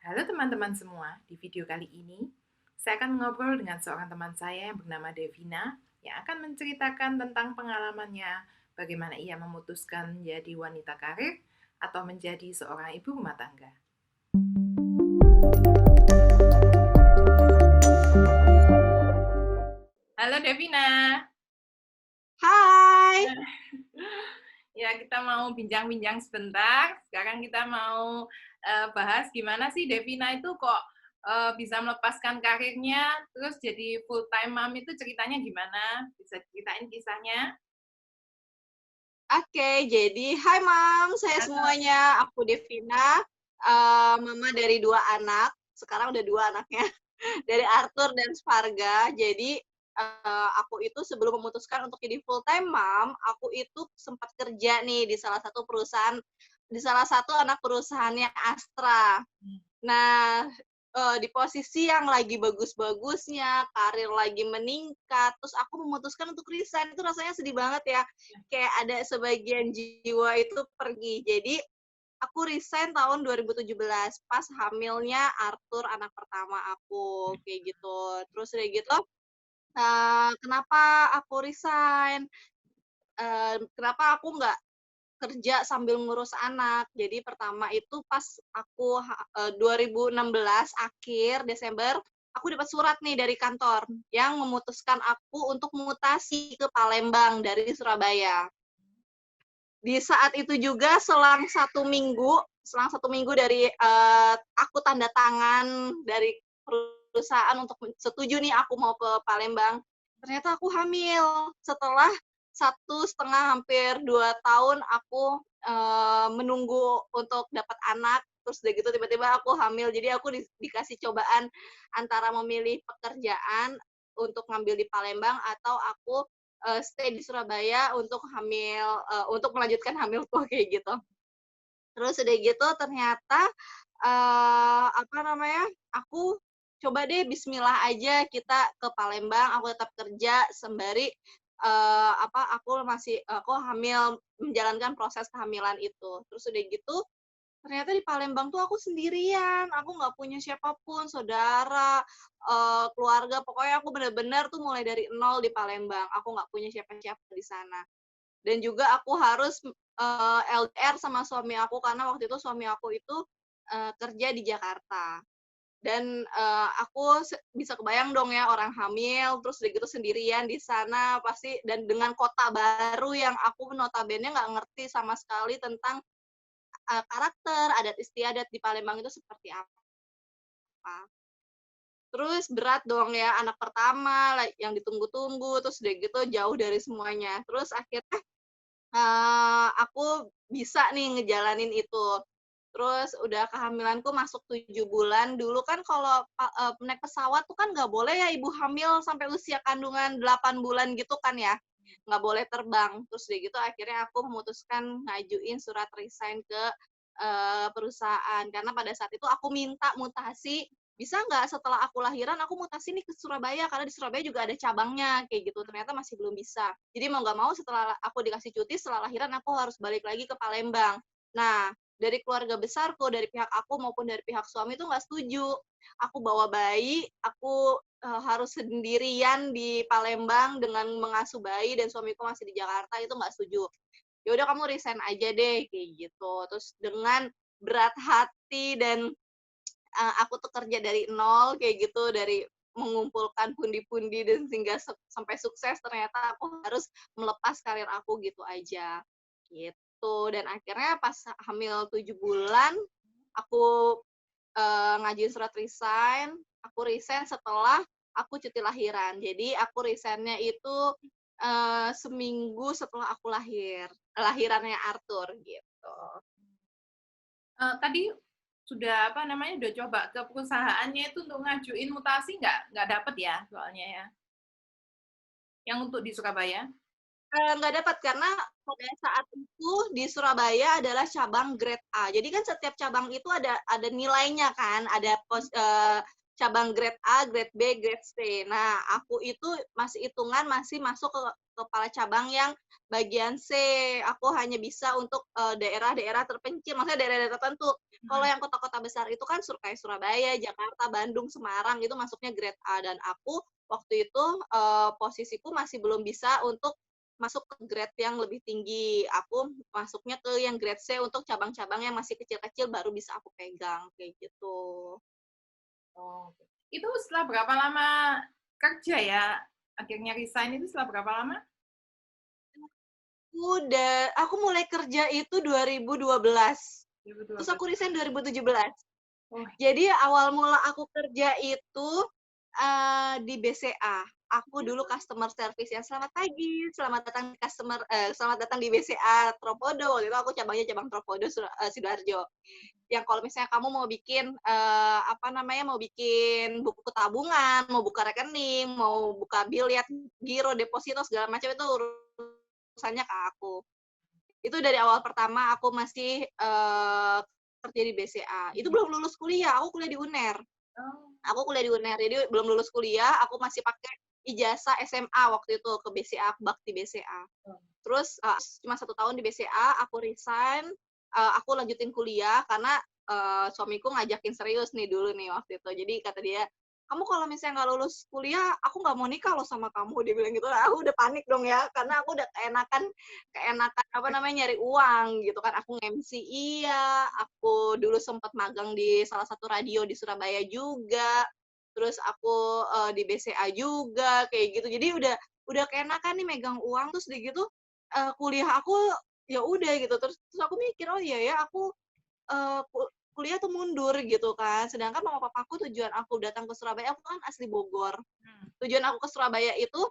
Halo teman-teman semua, di video kali ini saya akan mengobrol dengan seorang teman saya yang bernama Devina yang akan menceritakan tentang pengalamannya, bagaimana ia memutuskan menjadi wanita karir atau menjadi seorang ibu rumah tangga. Halo Devina. Hai. Ya, kita mau bincang-bincang sebentar. Sekarang kita mau bahas gimana sih Devina itu kok bisa melepaskan karirnya, terus jadi full time mom itu ceritanya gimana? Bisa ceritain kisahnya? Oke, jadi hai Mam, saya Halo. semuanya. Aku Devina, mama dari 2 anak. Sekarang udah 2 anaknya, dari Arthur dan Sparga. Jadi, aku itu sebelum memutuskan untuk jadi full time mom, aku itu sempat kerja nih di salah satu anak perusahaannya Astra. Nah, di posisi yang lagi bagus-bagusnya, karir lagi meningkat, terus aku memutuskan untuk resign, itu rasanya sedih banget ya. Kayak ada sebagian jiwa itu pergi. Jadi, aku resign tahun 2017, pas hamilnya Arthur, anak pertama aku, kayak gitu. Terus udah gitu, kenapa aku resign, kenapa aku nggak kerja sambil ngurus anak. Jadi pertama itu pas aku 2016 akhir Desember, aku dapat surat nih dari kantor yang memutuskan aku untuk mutasi ke Palembang dari Surabaya. Di saat itu juga selang satu minggu dari aku tanda tangan dari perusahaan untuk setuju nih aku mau ke Palembang, ternyata aku hamil. Setelah 1,5 hampir 2 tahun aku menunggu untuk dapat anak, terus udah gitu tiba-tiba aku hamil. Jadi aku dikasih cobaan antara memilih pekerjaan untuk ngambil di Palembang atau aku stay di Surabaya untuk melanjutkan hamilku kayak gitu. Terus udah gitu ternyata, apa namanya, aku coba deh bismillah aja kita ke Palembang, aku tetap kerja sembari, aku hamil, menjalankan proses kehamilan itu. Terus udah gitu ternyata di Palembang tuh aku sendirian, aku nggak punya siapapun, saudara, keluarga, pokoknya aku bener-bener tuh mulai dari nol di Palembang, aku nggak punya siapa-siapa di sana. Dan juga aku harus, LDR sama suami aku karena waktu itu suami aku itu, kerja di Jakarta. Dan, aku bisa kebayang dong ya orang hamil, terus udah gitu sendirian di sana pasti dan dengan kota baru yang aku notabene nggak ngerti sama sekali tentang karakter, adat istiadat di Palembang itu seperti apa. Terus berat dong ya, anak pertama yang ditunggu-tunggu, terus udah gitu jauh dari semuanya. Terus akhirnya, aku bisa nih ngejalanin itu. Terus udah kehamilanku masuk 7 bulan, dulu kan kalau naik pesawat tuh kan nggak boleh ya ibu hamil sampai usia kandungan 8 bulan gitu kan ya, nggak boleh terbang. Terus udah gitu akhirnya aku memutuskan ngajuin surat resign ke, perusahaan. Karena pada saat itu aku minta mutasi, "Bisa nggak setelah aku lahiran aku mutasi nih ke Surabaya?" Karena di Surabaya juga ada cabangnya, kayak gitu. Ternyata masih belum bisa. Jadi mau nggak mau setelah aku dikasih cuti, setelah lahiran aku harus balik lagi ke Palembang. Nah, dari keluarga besarku, dari pihak aku maupun dari pihak suami itu nggak setuju. Aku bawa bayi, aku, harus sendirian di Palembang dengan mengasuh bayi dan suamiku masih di Jakarta, itu nggak setuju. "Ya udah kamu resign aja deh," kayak gitu. Terus dengan berat hati dan, aku tuh kerja dari nol kayak gitu, dari mengumpulkan pundi-pundi dan sehingga sampai sukses ternyata aku harus melepas karir aku gitu aja, gitu. Dan akhirnya pas hamil 7 bulan, aku, ngajuin surat resign, aku resign setelah aku cuti lahiran. Jadi aku resign-nya itu, seminggu setelah aku lahirannya Arthur, gitu. Tadi sudah apa namanya, udah coba ke perusahaannya itu untuk ngajuin mutasi nggak dapet ya soalnya ya? Yang untuk di Surabaya? Nggak dapat karena pada saat itu di Surabaya adalah cabang grade A. Jadi kan setiap cabang itu ada nilainya kan, ada cabang grade A, grade B, grade C. Nah, aku itu masih hitungan masih masuk ke kepala cabang yang bagian C. Aku hanya bisa untuk daerah-daerah terpencil, maksudnya daerah-daerah tertentu. Kalau yang kota-kota besar itu kan kayak Surabaya, Jakarta, Bandung, Semarang itu masuknya grade A, dan aku waktu itu posisiku masih belum bisa untuk masuk ke grade yang lebih tinggi. Aku masuknya ke yang grade C untuk cabang-cabang yang masih kecil-kecil baru bisa aku pegang kayak gitu. Oh, itu setelah berapa lama kerja ya? Akhirnya resign itu setelah berapa lama? Aku mulai kerja itu 2012. Terus 2012. aku resign 2017. Oh, Jadi awal mula aku kerja itu di BCA. Aku dulu customer service yang selamat pagi, selamat datang di BCA Tropodo. Waktu itu aku cabang Tropodo Sidoarjo. Yang kalau misalnya kamu mau bikin mau bikin buku tabungan, mau buka rekening, mau buka biliet, giro, deposito segala macam itu urusannya ke aku. Itu dari awal pertama aku masih kerja di BCA. Itu belum lulus kuliah, aku kuliah di UNER. oh. Aku kuliah di UNER, jadi belum lulus kuliah, aku masih pakai ijazah SMA waktu itu ke BCA, aku bakti BCA. Terus cuma 1 tahun di BCA, aku resign, aku lanjutin kuliah karena suamiku ngajakin serius nih dulu nih waktu itu. Jadi kata dia, kamu kalau misalnya nggak lulus kuliah, aku nggak mau nikah loh sama kamu. Dia bilang gitu. Nah, aku udah panik dong ya, karena aku udah keenakan nyari uang gitu kan. Aku MC iya, aku dulu sempat magang di salah satu radio di Surabaya juga. Terus aku di BCA juga kayak gitu. Jadi udah keenakan nih megang uang, terus udah gitu kuliah aku ya udah gitu. Terus aku mikir, oh iya ya aku kuliah tuh mundur gitu kan. Sedangkan mama papaku tujuan aku datang ke Surabaya, aku kan asli Bogor. Tujuan aku ke Surabaya itu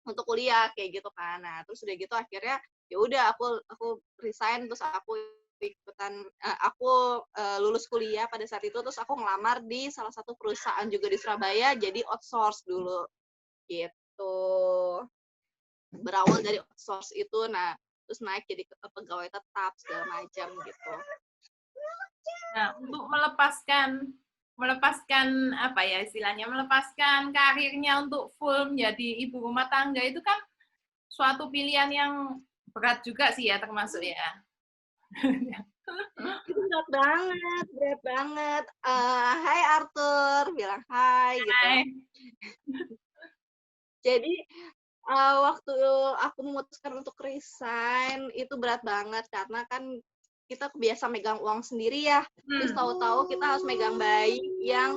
untuk kuliah kayak gitu kan. Nah, terus udah gitu akhirnya ya udah aku resign, terus aku lulus kuliah pada saat itu, terus aku ngelamar di salah satu perusahaan juga di Surabaya jadi outsource dulu gitu. Berawal dari outsource itu, nah terus naik jadi pegawai tetap segala macam gitu. Nah, untuk melepaskan apa ya istilahnya, melepaskan karirnya untuk full menjadi ibu rumah tangga itu kan suatu pilihan yang berat juga sih ya, termasuk ya. Itu berat banget, berat banget. Hai Arthur, bilang hai gitu. Hai. Jadi waktu aku memutuskan untuk resign itu berat banget karena kan kita kebiasa megang uang sendiri ya. Terus tahu-tahu kita harus megang bayi yang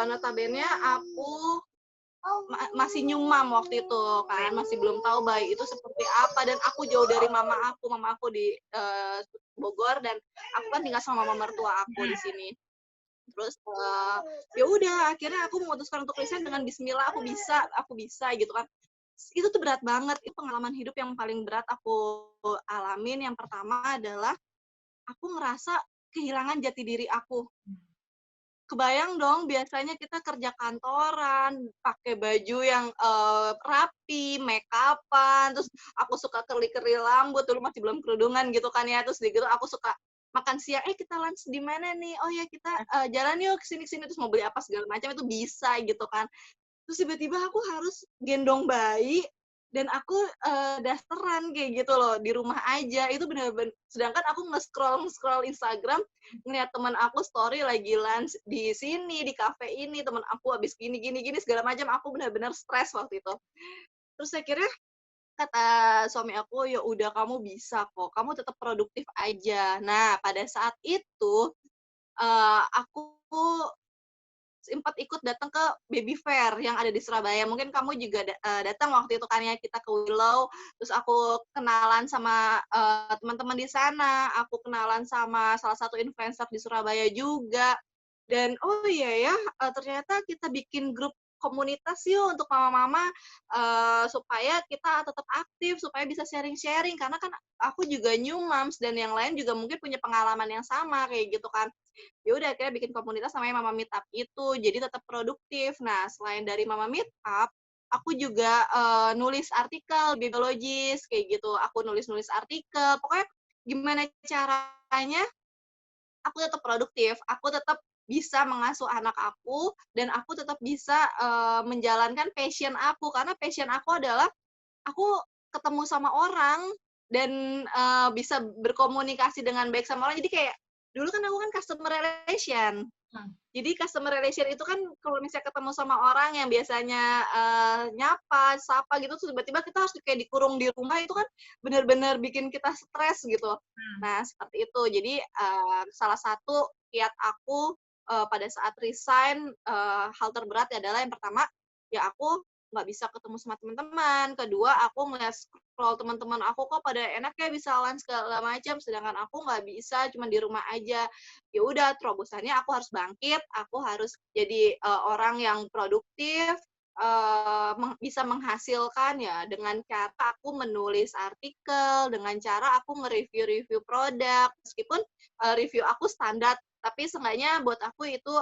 notabene aku masih nyumam waktu itu kan, masih belum tahu bayi itu seperti apa, dan aku jauh dari mama aku di Bogor, dan aku kan tinggal sama mama mertua aku di sini. Terus ya udah akhirnya aku memutuskan untuk resign dengan bismillah, aku bisa gitu kan. Itu tuh berat banget, itu pengalaman hidup yang paling berat aku alamin. Yang pertama adalah aku ngerasa kehilangan jati diri aku. Kebayang dong, biasanya kita kerja kantoran, pakai baju yang rapi, make up-an, terus aku suka kerli-kerli rambut, dulu masih belum kerudungan gitu kan ya, terus gitu aku suka makan siang, kita lunch di mana nih? Oh ya kita jalan yuk kesini-kesini, terus mau beli apa segala macam itu bisa gitu kan. Terus tiba-tiba aku harus gendong bayi, dan aku dasteran kayak gitu loh di rumah aja. Itu benar-benar, sedangkan aku nge-scroll Instagram, ngeliat teman aku story lagi lunch di sini, di kafe ini, teman aku habis gini segala macam. Aku benar-benar stres waktu itu. Terus akhirnya kata suami aku, ya udah kamu bisa kok, kamu tetap produktif aja. Nah pada saat itu aku sempat ikut datang ke baby fair yang ada di Surabaya. Mungkin kamu juga datang waktu itu kan ya, kita ke Willow, terus aku kenalan sama teman-teman di sana, aku kenalan sama salah satu influencer di Surabaya juga. Dan oh iya ya, ternyata kita bikin grup komunitas yuk untuk mama-mama supaya kita tetap aktif, supaya bisa sharing-sharing, karena kan aku juga new moms dan yang lain juga mungkin punya pengalaman yang sama kayak gitu kan. Ya udah akhirnya bikin komunitas namanya Mama Meetup itu, jadi tetap produktif. Nah selain dari Mama Meetup, aku juga nulis artikel biologis kayak gitu, aku nulis artikel, pokoknya gimana caranya aku tetap produktif, aku tetap bisa mengasuh anak aku dan aku tetap bisa, menjalankan passion aku. Karena passion aku adalah aku ketemu sama orang dan, bisa berkomunikasi dengan baik sama orang. Jadi kayak dulu kan aku kan customer relation. Hmm. Jadi customer relation itu kan kalau misalnya ketemu sama orang yang biasanya, nyapa, sapa gitu, terus tiba-tiba kita harus kayak dikurung di rumah, itu kan bener-bener bikin kita stres gitu. Hmm. Nah, seperti itu. Jadi, salah satu kiat aku, pada saat resign, hal terberat adalah yang pertama, ya aku nggak bisa ketemu sama teman-teman. Kedua, aku ngeliat scroll teman-teman aku kok pada enak ya bisa lunch segala macam, sedangkan aku nggak bisa, cuma di rumah aja. Ya udah terobosannya aku harus bangkit, aku harus jadi, orang yang produktif, bisa menghasilkan ya dengan cara aku menulis artikel, dengan cara aku nge-review-review produk, meskipun, review aku standar, tapi seenggaknya buat aku itu,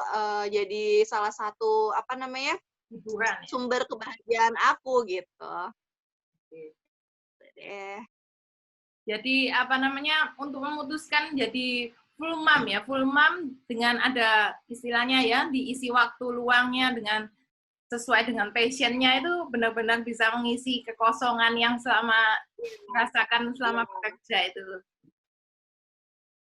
jadi salah satu, apa namanya, Hiburan ya. sumber kebahagiaan aku gitu. Oke. Deh. Jadi apa namanya, untuk memutuskan jadi full mom ya, full mom dengan ada istilahnya ya, diisi waktu luangnya dengan sesuai dengan passion-nya itu benar-benar bisa mengisi kekosongan yang selama rasakan selama bekerja itu.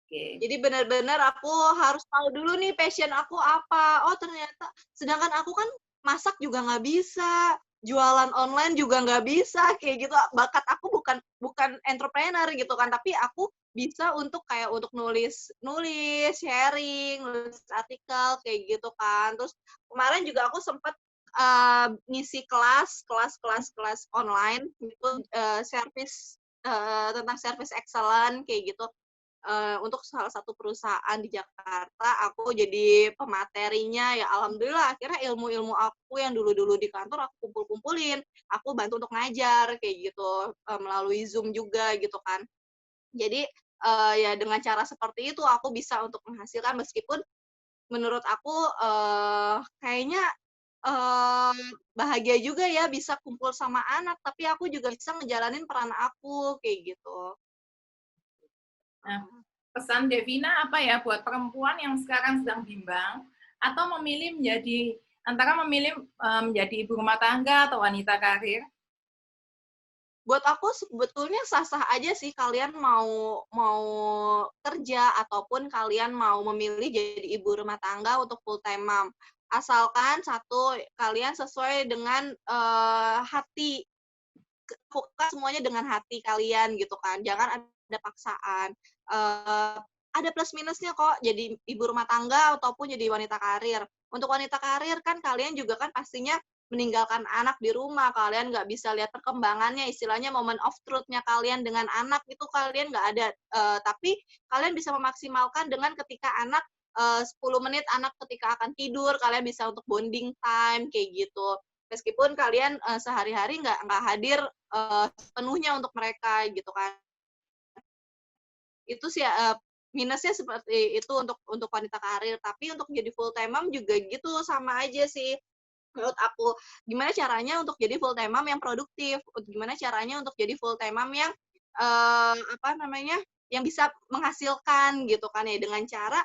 Oke. Jadi benar-benar aku harus tahu dulu nih passion aku apa. Oh ternyata sedangkan aku kan masak juga nggak bisa, jualan online juga nggak bisa, kayak gitu. Bakat aku bukan bukan entrepreneur gitu kan, tapi aku bisa untuk kayak untuk nulis nulis, sharing, nulis artikel kayak gitu kan. Terus kemarin juga aku sempat ngisi kelas online gitu, service, tentang service excellent kayak gitu. Untuk salah satu perusahaan di Jakarta, aku jadi pematerinya, ya alhamdulillah akhirnya ilmu-ilmu aku yang dulu-dulu di kantor aku kumpul-kumpulin, aku bantu untuk ngajar kayak gitu, melalui Zoom juga gitu kan. Jadi, ya dengan cara seperti itu aku bisa untuk menghasilkan meskipun menurut aku, kayaknya, bahagia juga ya bisa kumpul sama anak, tapi aku juga bisa ngejalanin peran aku, kayak gitu. Nah, pesan Devina apa ya buat perempuan yang sekarang sedang bimbang atau memilih menjadi antara memilih menjadi ibu rumah tangga atau wanita karir? Buat aku sebetulnya sah-sah aja sih kalian mau mau kerja ataupun kalian mau memilih jadi ibu rumah tangga untuk full time mom. Asalkan satu, kalian sesuai dengan, hati, lakukan semuanya dengan hati kalian gitu kan, jangan ada paksaan. Eee, ada plus minusnya kok jadi ibu rumah tangga ataupun jadi wanita karir. Untuk wanita karir kan kalian juga kan pastinya meninggalkan anak di rumah, kalian nggak bisa lihat perkembangannya, istilahnya moment of truth-nya kalian dengan anak itu kalian nggak ada, tapi kalian bisa memaksimalkan dengan ketika anak, 10 menit anak ketika akan tidur, kalian bisa untuk bonding time, kayak gitu. Meskipun kalian, sehari-hari nggak hadir, sepenuhnya untuk mereka gitu kan. Itu sih, minusnya seperti itu untuk wanita karir, tapi untuk jadi full time mom juga gitu, sama aja sih menurut aku. Gimana caranya untuk jadi full time mom yang produktif, gimana caranya untuk jadi full time mom yang, apa namanya, yang bisa menghasilkan gitu kan ya, dengan cara,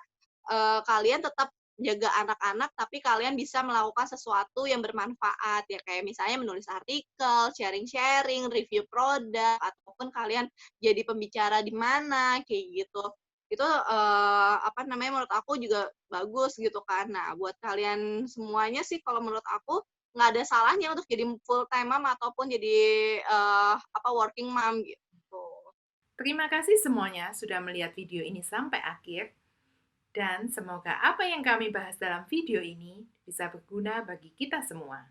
kalian tetap jaga anak-anak, tapi kalian bisa melakukan sesuatu yang bermanfaat, ya kayak misalnya menulis artikel, sharing-sharing, review produk, ataupun kalian jadi pembicara di mana, kayak gitu. Itu, apa namanya, menurut aku juga bagus gitu kan. Nah, buat kalian semuanya sih kalau menurut aku, nggak ada salahnya untuk jadi full time mom ataupun jadi, apa, working mom gitu. Terima kasih semuanya sudah melihat video ini sampai akhir. Dan semoga apa yang kami bahas dalam video ini bisa berguna bagi kita semua.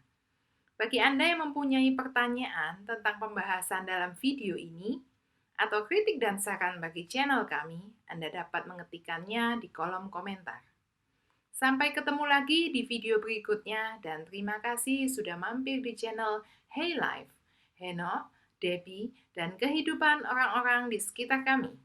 Bagi Anda yang mempunyai pertanyaan tentang pembahasan dalam video ini, atau kritik dan saran bagi channel kami, Anda dapat mengetikkannya di kolom komentar. Sampai ketemu lagi di video berikutnya dan terima kasih sudah mampir di channel Hey Life, Heno, Debbie, dan kehidupan orang-orang di sekitar kami.